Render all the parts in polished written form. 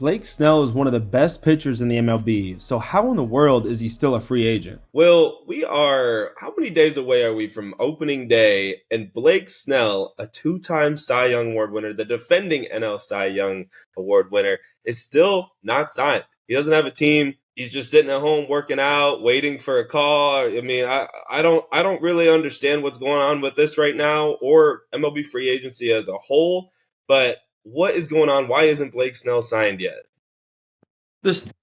Blake Snell is one of the best pitchers in the MLB, so how in the world is he still a free agent? Well, we are, how many days away are we from opening day? And Blake Snell, a two-time Cy Young Award winner, the defending NL Cy Young Award winner, is still not signed. He doesn't have a team. He's just sitting at home working out, waiting for a call. I mean, I don't really understand what's going on with this right now or MLB free agency as a whole. But what is going on? Why isn't Blake Snell signed yet? This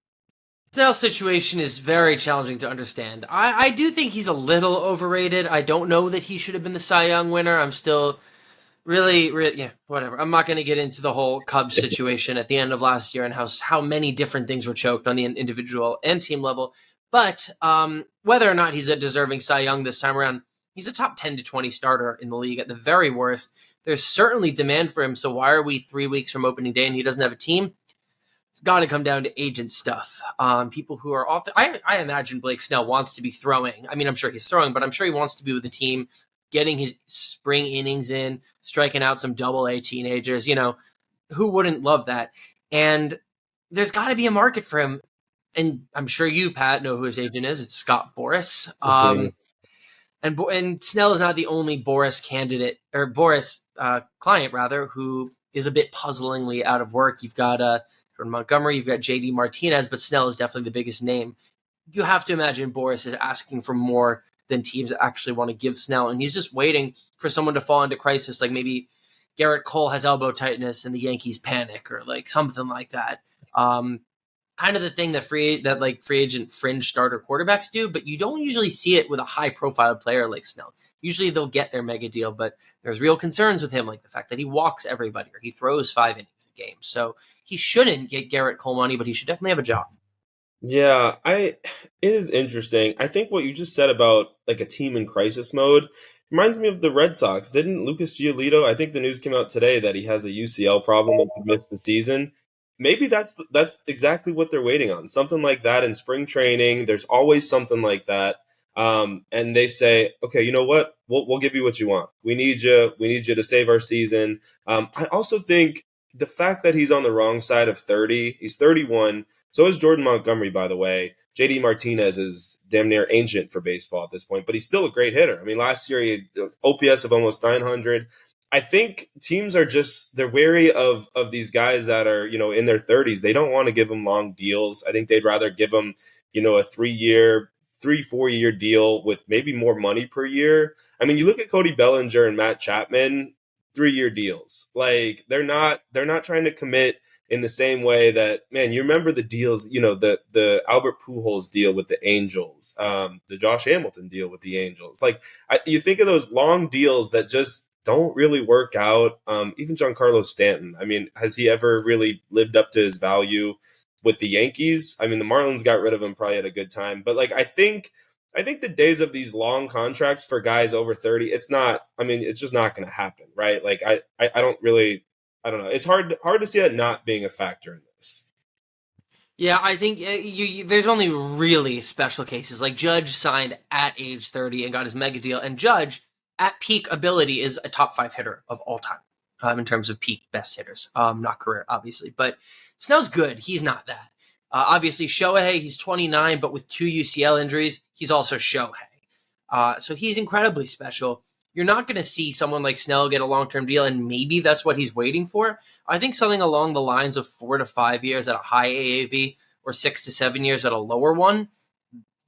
Snell situation is very challenging to understand. I do think he's a little overrated. I don't know that he should have been the Cy Young winner. I'm still yeah, whatever. I'm not going to get into the whole Cubs situation at the end of last year and how many different things were choked on the individual and team level. But whether or not he's a deserving Cy Young this time around, he's a top 10 to 20 starter in the league at the very worst. There's certainly demand for him. So why are we 3 weeks from opening day and he doesn't have a team? It's got to come down to agent stuff. People who are off. I imagine Blake Snell wants to be throwing. I mean, I'm sure he's throwing, but I'm sure he wants to be with the team, getting his spring innings in, striking out some double-A teenagers. You know, who wouldn't love that? And there's got to be a market for him. And I'm sure you, Pat, know who his agent is. It's Scott Boras. And Snell is not the only Boras candidate, or Boras client, rather, who is a bit puzzlingly out of work. You've got Jordan Montgomery, you've got JD Martinez, but Snell is definitely the biggest name. You have to imagine Boras is asking for more than teams actually want to give Snell, and he's just waiting for someone to fall into crisis, like maybe Garrett Cole has elbow tightness and the Yankees panic, or like something like that. Kind of the thing that free agent fringe starter quarterbacks do, but you don't usually see it with a high profile player like Snell. Usually they'll get their mega deal, but there's real concerns with him, like the fact that he walks everybody or he throws 5 innings a game. So he shouldn't get Garrett Cole money, but he should definitely have a job. Yeah, it is interesting. I think what you just said about like a team in crisis mode reminds me of the Red Sox. Didn't Lucas Giolito, I think the news came out today that he has a UCL problem and could miss the season. Maybe that's exactly what they're waiting on. Something like that in spring training. There's always something like that. And they say, okay, you know what? We'll give you what you want. We need you. We need you to save our season. I also think the fact that he's on the wrong side of 30, he's 31. So is Jordan Montgomery, by the way. JD Martinez is damn near ancient for baseball at this point, but he's still a great hitter. I mean, last year he had OPS of almost 900. I think teams are they're wary of these guys that are, in their 30s. They don't want to give them long deals. I think they'd rather give them, a 4-year deal with maybe more money per year. I mean, you look at Cody Bellinger and Matt Chapman, 3-year deals. Like they're not trying to commit in the same way that, man, you remember the deals, the Albert Pujols deal with the Angels, the Josh Hamilton deal with the Angels. Like you think of those long deals that just don't really work out. Even Giancarlo Stanton. I mean, has he ever really lived up to his value with the Yankees? I mean, the Marlins got rid of him probably at a good time, but like I think the days of these long contracts for guys over 30, it's just not going to happen, right? Like I don't know. It's hard to see that not being a factor in this. Yeah, I think there's only really special cases. Like Judge signed at age 30 and got his mega deal, and Judge at peak ability is a top 5 hitter of all time in terms of peak best hitters. Not career, obviously, but Snell's good. He's not that. Obviously, Shohei, he's 29, but with 2 UCL injuries, he's also Shohei. So he's incredibly special. You're not going to see someone like Snell get a long-term deal, and maybe that's what he's waiting for. I think something along the lines of 4 to 5 years at a high AAV or 6 to 7 years at a lower one,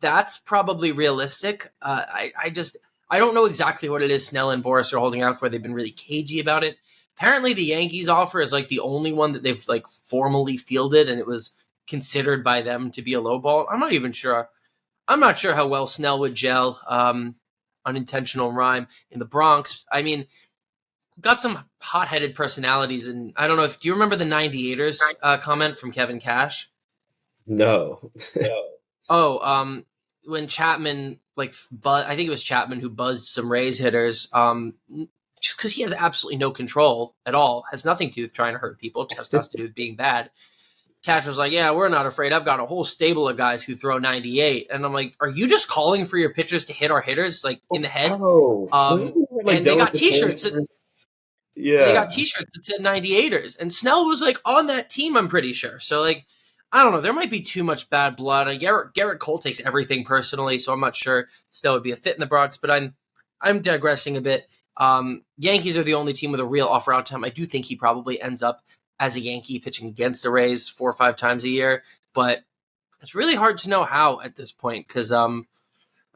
that's probably realistic. I don't know exactly what it is Snell and Boras are holding out for. They've been really cagey about it. Apparently, the Yankees offer is like the only one that they've like formally fielded, and it was considered by them to be a lowball. I'm not even sure. I'm not sure how well Snell would gel. Unintentional rhyme in the Bronx. I mean, got some hot-headed personalities, and I don't know do you remember the 98ers comment from Kevin Cash? No. Oh, when Chapman I think it was Chapman who buzzed some Rays hitters. Just because he has absolutely no control at all, has nothing to do with trying to hurt people. It just has to do with being bad. Cash was like, yeah, we're not afraid. I've got a whole stable of guys who throw 98. And I'm like, are you just calling for your pitchers to hit our hitters like in the head? Oh, And they got T-shirts. And they Yeah. got T-shirts that said 98ers, and Snell was like on that team. I'm pretty sure. So like, I don't know. There might be too much bad blood. Garrett Cole takes everything personally, so I'm not sure Snell would be a fit in the Bronx. But I'm digressing a bit. Yankees are the only team with a real offer out time. I do think he probably ends up as a Yankee pitching against the Rays 4 or 5 times a year, but it's really hard to know how at this point because I don't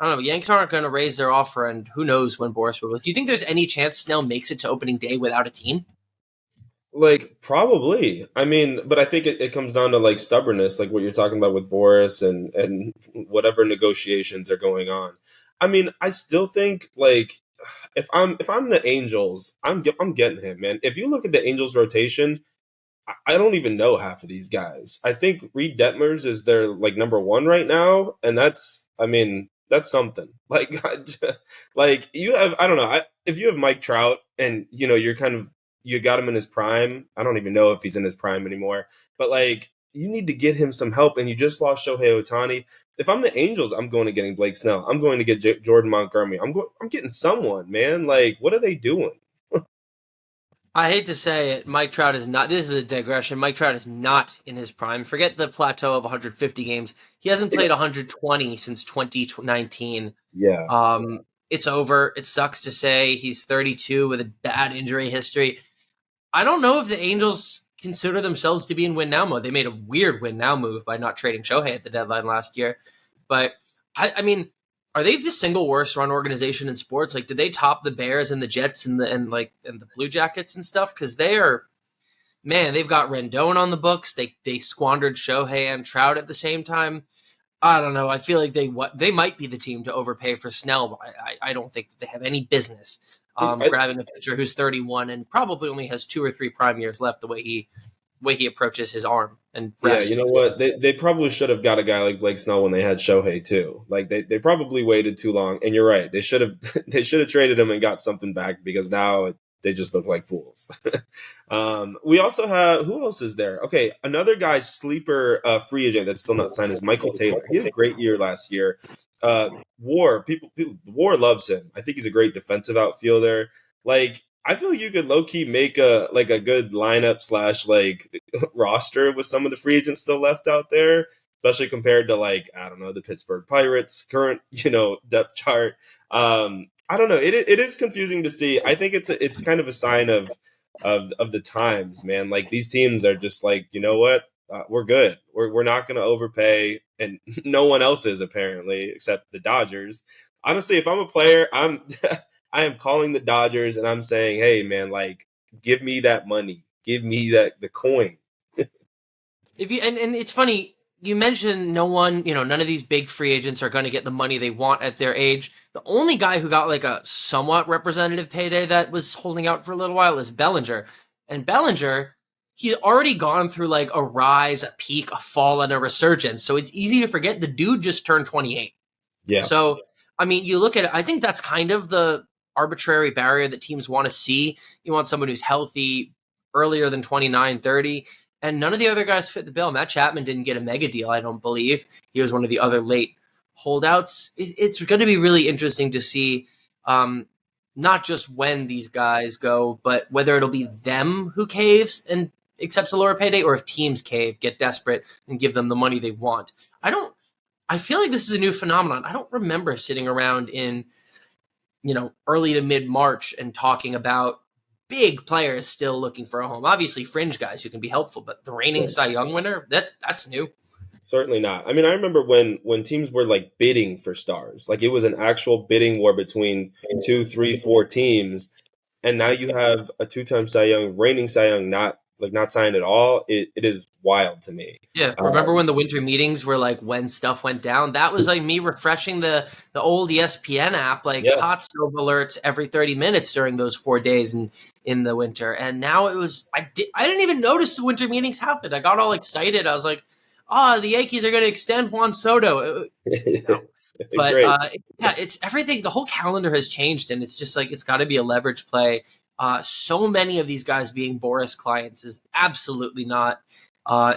know. Yanks aren't going to raise their offer, and who knows when Boris will. Do you think there's any chance Snell makes it to opening day without a team? Like probably. I mean, but I think it comes down to like stubbornness, like what you're talking about with Boris and whatever negotiations are going on. I mean, I still think like if I'm the Angels, I'm getting him, man. If you look at the Angels rotation, I don't even know half of these guys. I think Reed Detmers is their like number one right now, and that's I mean that's something. Like like you have I don't know if you have Mike Trout and you're kind of you got him in his prime. I don't even know if he's in his prime anymore, but like you need to get him some help, and you just lost Shohei Ohtani. If I'm the Angels, I'm going to getting Blake Snell. I'm going to get Jordan Montgomery. I'm getting someone, man. Like what are they doing? I hate to say it, Mike Trout is not. This is a digression. Mike Trout is not in his prime. Forget the plateau of 150 games. He hasn't played 120 since 2019. Yeah. It's over. It sucks to say he's 32 with a bad injury history. I don't know if the Angels consider themselves to be in win now mode. They made a weird win now move by not trading Shohei at the deadline last year. But I mean, are they the single worst run organization in sports? Like, did they top the Bears and the Jets and the Blue Jackets and stuff? Because they are, man, they've got Rendon on the books. They squandered Shohei and Trout at the same time. I don't know. I feel like they might be the team to overpay for Snell. But I don't think that they have any business grabbing a pitcher who's 31 and probably only has 2 or 3 prime years left. The way he approaches his arm and Yeah, rest. you know what? They probably should have got a guy like Blake Snell when they had Shohei too. Like they probably waited too long. And you're right. They should have they should have traded him and got something back because now they just look like fools. We also have who else is there? Okay, another guy sleeper free agent that's still not signed is Michael Taylor. He had a great year last year. People War loves him. I think he's a great defensive outfielder. Like I feel like you could low key make a good lineup slash like roster with some of the free agents still left out there, especially compared to like I don't know the Pittsburgh Pirates current depth chart. I don't know. It is confusing to see. I think it's kind of a sign of the times, man. Like these teams are just like you know what. We're good. We're not going to overpay, and no one else is apparently except the Dodgers. Honestly, if I'm a player, I am calling the Dodgers and I'm saying, hey man, like give me that money, give me the coin. If you and it's funny, you mentioned none of these big free agents are going to get the money they want at their age. The only guy who got like a somewhat representative payday that was holding out for a little while is Bellinger. And Bellinger, he's already gone through like a rise, a peak, a fall, and a resurgence. So it's easy to forget the dude just turned 28. Yeah. So, I mean, you look at it, I think that's kind of the arbitrary barrier that teams want to see. You want someone who's healthy earlier than 29, 30. And none of the other guys fit the bill. Matt Chapman didn't get a mega deal, I don't believe. He was one of the other late holdouts. It's going to be really interesting to see not just when these guys go, but whether it'll be them who caves and accepts a lower payday, or if teams cave, get desperate, and give them the money they want. I feel like this is a new phenomenon. I don't remember sitting around in early to mid-March and talking about big players still looking for a home. Obviously, fringe guys who can be helpful, but the reigning Cy Young winner, that's new. Certainly not. I mean, I remember when teams were like bidding for stars, like it was an actual bidding war between 2, 3, 4 teams, and now you have a 2-time Cy Young, reigning Cy Young, not signed at all. It is wild to me. Yeah, remember when the winter meetings were like when stuff went down? That was like me refreshing the old ESPN app, like hot stove alerts every 30 minutes during those 4 days in the winter. And now it was I didn't even notice the winter meetings happened. I got all excited. I was like, the Yankees are going to extend Juan Soto. No. But it's everything. The whole calendar has changed, and it's just like it's got to be a leverage play. So many of these guys being Boris clients is absolutely not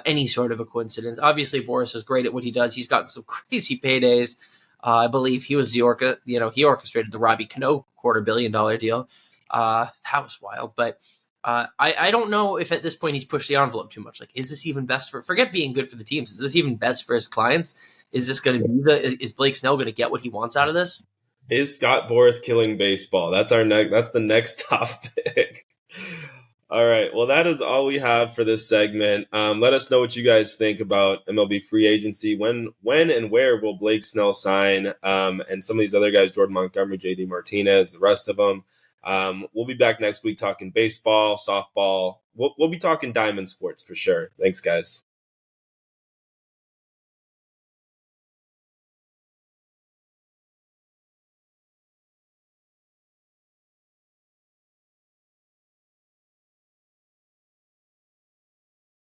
any sort of a coincidence. Obviously, Boris is great at what he does. He's got some crazy paydays. I believe he was he orchestrated the Robbie Cano $250 million deal. That was wild. But I don't know if at this point he's pushed the envelope too much. Like, is this even best forget being good for the teams? Is this even best for his clients? Is this going to be is Blake Snell going to get what he wants out of this? Is Scott Boras killing baseball? That's that's the next topic. All right. Well, that is all we have for this segment. Let us know what you guys think about MLB free agency. When and where will Blake Snell sign? And some of these other guys, Jordan Montgomery, JD Martinez, the rest of them. We'll be back next week talking baseball, softball. We'll be talking diamond sports for sure. Thanks, guys.